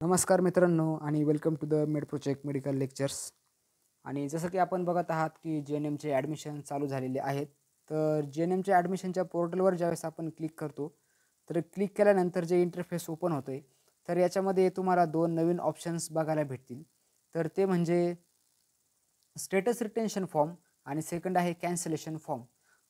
नमस्कार मित्रांनो आणि welcome to the Med Project medical lectures. आणि जसं की आपण बघत आहात की JNMचे ॲडमिशन चालू झालेले आहेत. तर JNMच्या ॲडमिशनच्या पोर्टलवर ज्यावेळेस आपण क्लिक करतो, तर क्लिक केल्यानंतर जे इंटरफेस ओपन होतं आहे, तर याच्यामध्ये तुम्हाला दोन नवीन ऑप्शन्स बघायला भेटतील. तर ते म्हणजे स्टेटस रिटेन्शन फॉर्म आणि सेकंड आहे कॅन्सलेशन फॉर्म.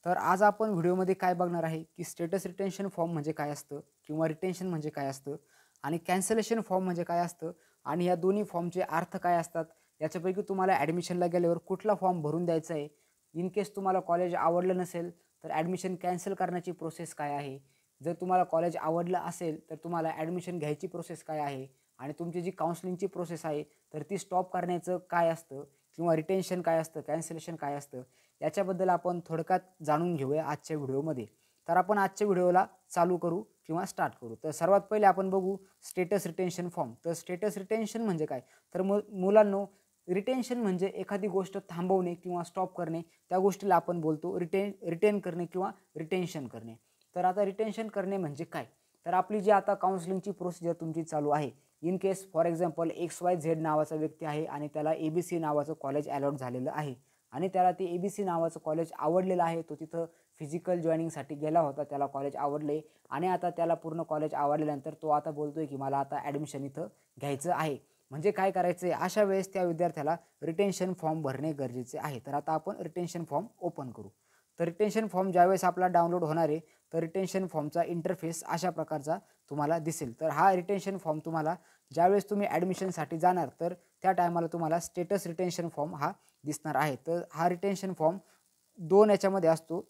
तर आज आपण व्हिडिओमध्ये काय बघणार आहे की स्टेटस रिटेन्शन फॉर्म म्हणजे काय असतं किंवा रिटेन्शन म्हणजे काय असतं आणि कॅन्सलेशन फॉर्म म्हणजे काय असतं आणि या दोन्ही फॉर्मचे अर्थ काय असतात. याच्यापैकी तुम्हाला ॲडमिशनला गेल्यावर कुठला फॉर्म भरून द्यायचा आहे. इन केस तुम्हाला कॉलेज आवडलं नसेल तर ॲडमिशन कॅन्सल करण्याची प्रोसेस काय आहे. जर तुम्हाला कॉलेज आवडलं असेल तर तुम्हाला ॲडमिशन घ्यायची प्रोसेस काय आहे आणि तुमची जी काउन्सिलिंगची प्रोसेस आहे तर ती स्टॉप करण्याचं काय असतं किंवा रिटेन्शन काय असतं, कॅन्सलेशन काय असतं, याच्याबद्दल आपण थोडक्यात जाणून घेऊया आजच्या व्हिडिओमध्ये. तर आपण आजच्या व्हिडिओला चालू करू किंवा स्टार्ट करू. तर सर्वात पहिले आपण बघू स्टेटस रिटेन्शन फॉर्म. तर स्टेटस रिटेन्शन म्हणजे काय, तर मुलांनो, रिटेन्शन म्हणजे एखादी गोष्ट थांबवणे किंवा स्टॉप करणे, त्या गोष्टीला आपण बोलतो रिटेन करणे किंवा रिटेन्शन करणे. तर आता रिटेन्शन करणे म्हणजे काय, तर आपली जी आता काउन्सिलिंगची प्रोसिजर तुमची चालू आहे. In case for example XYZ नावाचा व्यक्ती आहे आणि त्याला ABC नावाचं कॉलेज अलॉट झालेलं आहे आणि त्याला ते ABC नावाचं कॉलेज आवडलेलं आहे. तो तिथं फिजिकल जॉईनिंगसाठी गेला होता, त्याला कॉलेज आवडले आणि आता त्याला पूर्ण कॉलेज आवडल्यानंतर तो आता बोलतोय की मला आता ॲडमिशन इथं घ्यायचं आहे. म्हणजे काय करायचं आहे, अशा वेळेस त्या विद्यार्थ्याला रिटेन्शन फॉर्म भरणे गरजेचे आहे. तर आता आपण रिटेन्शन फॉर्म ओपन करू. तर रिटेन्शन फॉर्म ज्यावेळेस आपला डाउनलोड होणार आहे तर रिटेन्शन फॉर्मचा इंटरफेस अशा प्रकारचा तुम्हाला दिसेल. तर हा रिटेन्शन फॉर्म तुम्हाला ज्यावेळेस तुम्ही ॲडमिशनसाठी जाणार तर त्या टायमाला तुम्हाला स्टेटस रिटेन्शन फॉर्म हा दिसणार आहे. तर हा रिटेन्शन फॉर्म दोन याच्यामध्ये असतो.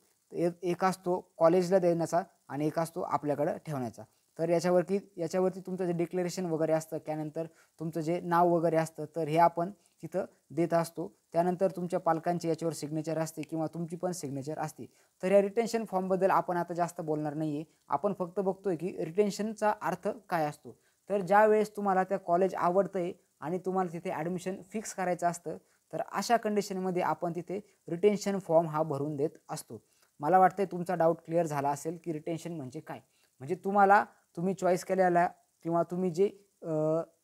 एक असतो कॉलेजला देण्याचा आणि एक असतो आपल्याकडं ठेवण्याचा. तर याच्यावरती तुमचं जे डिक्लेरेशन वगैरे असतं, त्यानंतर तुमचं जे नाव वगैरे असतं, तर हे आपण तिथं देत असतो. त्यानंतर तुमच्या पालकांची याच्यावर सिग्नेचर असते किंवा तुमची पण सिग्नेचर असते. तर या रिटेन्शन फॉर्मबद्दल आपण आता जास्त बोलणार नाही आहे. आपण फक्त बघतोय की रिटेन्शनचा अर्थ काय असतो. तर ज्यावेळेस तुम्हाला त्या कॉलेज आवडतं आहे आणि तुम्हाला तिथे ॲडमिशन फिक्स करायचं असतं, तर अशा कंडिशनमध्ये आपण तिथे रिटेन्शन फॉर्म हा भरून देत असतो. मला वाटतं तुमचा डाऊट क्लिअर झाला असेल की रिटेन्शन म्हणजे काय. म्हणजे तुम्ही चॉईस केलेला किंवा तुम्ही जे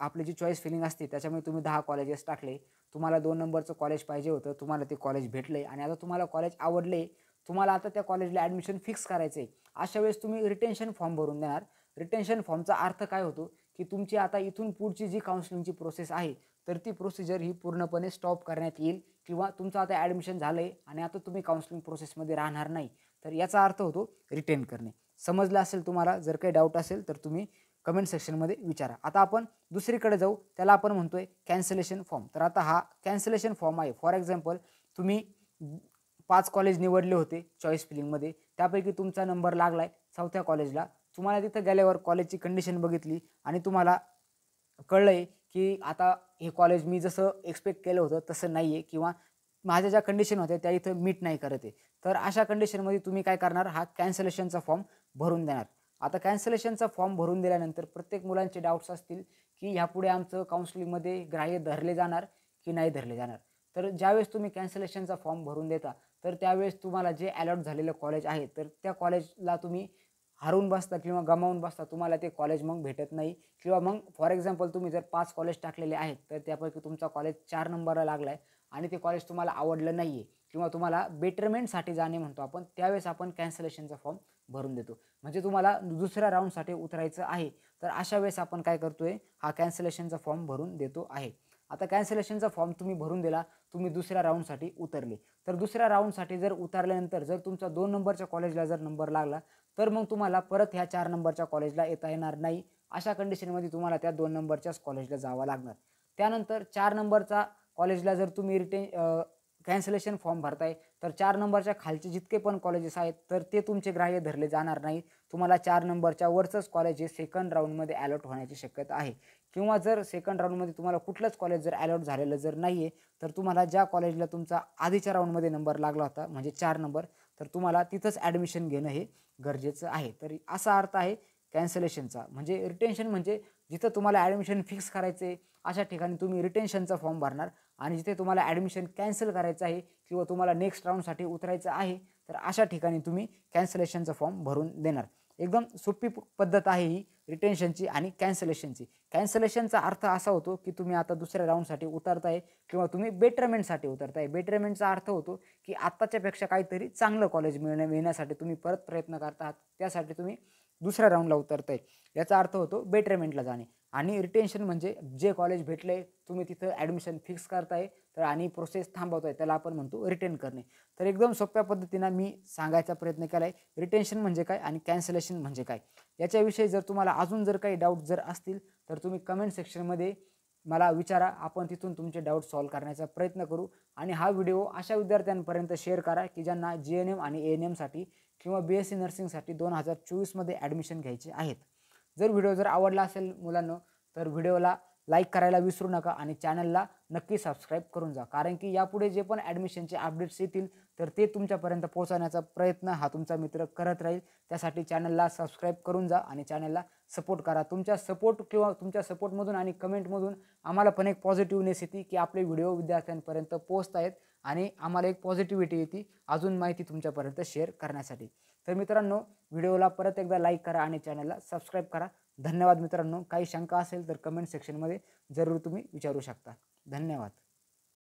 आपली जी चॉईस फिलिंग असते त्याच्यामुळे तुम्ही 10 कॉलेजेस टाकले. तुम्हाला 2 नंबरचं कॉलेज पाहिजे होतं, तुम्हाला ते कॉलेज भेटले आणि आता तुम्हाला कॉलेज आवडले. तुम्हाला आता त्या कॉलेजला ॲडमिशन फिक्स करायचं आहे. अशा वेळेस तुम्ही रिटेन्शन फॉर्म भरून देणार. रिटेन्शन फॉर्मचा अर्थ काय होतो की तुमची आता इथून पुढची जी काउन्सिलिंगची प्रोसेस आहे तर ती प्रोसिजर ही पूर्णपणे स्टॉप करण्यात येईल किंवा तुमचं आता ॲडमिशन झालं आहे आणि आता तुम्ही काउन्सिलिंग प्रोसेसमध्ये राहणार नाही. तर याचा अर्थ होतो रिटेन करणे. समजलं असेल तुम्हाला. जर काही डाऊट असेल तर तुम्ही कमेंट सेक्शनमध्ये विचारा. आता आपण दुसरीकडे जाऊ, त्याला आपण म्हणतोय कॅन्सलेशन फॉर्म. तर आता हा कॅन्सलेशन फॉर्म आहे. फॉर एक्झाम्पल तुम्ही 5 कॉलेज निवडले होते चॉईस फिलिंगमध्ये, त्यापैकी तुमचा नंबर लागला आहे 4थ्या कॉलेजला. तुम्हाला तिथं गेल्यावर कॉलेजची कंडिशन बघितली आणि तुम्हाला कळलं आहे की आता हे कॉलेज मी जसं एक्सपेक्ट केलं होतं तसं नाही आहे किंवा माझ्या ज्या कंडिशन होत्या त्या इथं मीट नाही करत आहे. तर अशा कंडिशनमध्ये तुम्ही काय करणार, हा कॅन्सलेशनचा फॉर्म भरून देणार. आता कॅन्सलेशनचा फॉर्म भरून दिल्यानंतर प्रत्येक मुलांचे डाऊट्स असतील की ह्यापुढे आमचं काउन्सिलिंगमध्ये ग्राह्य धरले जाणार की नाही धरले जाणार. तर ज्यावेळेस तुम्ही कॅन्सलेशनचा फॉर्म भरून देता तर त्यावेळेस तुम्हाला जे अलॉट झालेलं कॉलेज आहे तर त्या कॉलेजला तुम्ही हरवून बसता किंवा गमावून बसता. तुम्हाला ते कॉलेज मग भेटत नाही किंवा मग फॉर एक्झाम्पल तुम्ही जर 5 कॉलेज टाकलेले आहेत तर त्यापैकी तुमचा कॉलेज 4 नंबरला लागला आहे आणि ते कॉलेज तुम्हाला आवडलं नाही आहे किंवा तुम्हाला बेटरमेंटसाठी जाणे म्हणतो आपण, त्यावेळेस आपण कॅन्सलेशनचा फॉर्म भरून देतो. म्हणजे तुम्हाला दुसऱ्या राऊंडसाठी उतरायचं आहे. तर अशा वेळेस आपण काय करतोय, हा कॅन्सलेशनचा फॉर्म भरून देतो आहे. आता कॅन्सलेशनचा फॉर्म तुम्ही भरून दिला, तुम्ही दुसऱ्या राऊंडसाठी उतरले. तर दुसऱ्या राऊंडसाठी जर उतरल्यानंतर जर तुमचा 2 नंबरच्या कॉलेजला जर नंबर लागला तर मग तुम्हाला परत ह्या 4 नंबरच्या कॉलेजला येता येणार नाही. अशा कंडिशनमध्ये तुम्हाला त्या 2 नंबरच्याच कॉलेजला जावं लागणार. त्यानंतर 4 नंबरचा कॉलेजला जर तुम्ही कॅन्सलेशन फॉर्म भरताय तर 4 नंबरच्या खालचे जितके पण कॉलेजेस आहेत तर ते तुमचे ग्राह्य धरले जाणार नाही. तुम्हाला 4 नंबरच्या वरचंच कॉलेज हे सेकंड राऊंडमध्ये अलॉट होण्याची शक्यता आहे किंवा जर सेकंड राऊंडमध्ये तुम्हाला कुठलंच कॉलेज जर अलॉट झालेलं जर नाही आहे तर तुम्हाला ज्या कॉलेजला तुमचा आधीच्या राऊंडमध्ये नंबर लागला होता म्हणजे 4 नंबर, तर तुम्हाला तिथंच ॲडमिशन घेणं हे गरजेचं आहे. तर असा अर्थ आहे कॅन्सलेशनचा. म्हणजे रिटेन्शन म्हणजे जिथं तुम्हाला ॲडमिशन फिक्स करायचं आहे अशा ठिकाणी तुम्ही रिटेन्शनचा फॉर्म भरणार आणि जिथे तुम्हाला ॲडमिशन कॅन्सल करायचं आहे किंवा तुम्हाला नेक्स्ट राऊंडसाठी उतरायचं आहे तर अशा ठिकाणी तुम्ही कॅन्सलेशनचा फॉर्म भरून देणार. एकदम सोपी पद्धत आहे ही रिटेन्शनची आणि कॅन्सलेशनची. कॅन्सलेशनचा अर्थ असा होतो की तुम्ही आता दुसऱ्या राऊंडसाठी उतरताय किंवा तुम्ही बेटरमेंटसाठी उतरताय. बेटरमेंटचा अर्थ होतो की आत्ताच्यापेक्षा काहीतरी चांगलं कॉलेज मिळण्यासाठी तुम्ही परत प्रयत्न करत आहात, त्यासाठी तुम्ही दुसऱ्या राऊंडला उतरताय, याचा अर्थ होतो बेटरमेंटला जाणे. आणि रिटेन्शन म्हणजे जे कॉलेज भेटले तुम्ही तिथं ॲडमिशन फिक्स करताय तर आणि प्रोसेस थांबवताय, त्याला आपण म्हणतो रिटेन करणे. तर एकदम सोप्या पद्धतीनं मी सांगायचा प्रयत्न केला आहे रिटेन्शन म्हणजे काय आणि कॅन्सलेशन म्हणजे काय. याच्याविषयी जर तुम्हाला अजून जर काही डाऊट जर असतील तर तुम्ही कमेंट सेक्शनमध्ये मला विचारा, आपण तिथून तुमचे डाऊट सॉल्व्ह करण्याचा प्रयत्न करू. आणि हा व्हिडिओ अशा विद्यार्थ्यांपर्यंत शेअर करा की ज्यांना JNM आणि ANMसाठी किंवा BSc नर्सिंगसाठी 2024मध्ये ॲडमिशन घ्यायचे आहेत. जर व्हिडिओ जर आवडला असेल मुलांनो तर व्हिडिओला लाईक करायला विसरू नका आणि चॅनलला नक्की सबस्क्राईब करून जा, कारण की यापुढे जे पण ॲडमिशनचे अपडेट्स येतील तर ते तुमच्यापर्यंत पोहोचवण्याचा प्रयत्न हा तुमचा मित्र करत राहील. त्यासाठी चॅनलला सबस्क्राईब करून जा आणि चॅनलला सपोर्ट करा. तुमच्या सपोर्ट किंवा तुमच्या सपोर्टमधून आणि कमेंटमधून आम्हाला पण एक पॉझिटिव्हनेस येते की आपले व्हिडिओ विद्यार्थ्यांपर्यंत पोहोचत आहेत आणि आम्हाला एक पॉझिटिव्हिटी येते अजून माहिती तुमच्यापर्यंत शेअर करण्यासाठी. तर मित्रांनो, व्हिडिओला परत एकदा लाईक करा आणि चॅनलला सबस्क्राईब करा. धन्यवाद मित्रांनो. काही शंका असेल तर कमेंट सेक्शनमध्ये जरूर तुम्ही विचारू शकता. धन्यवाद.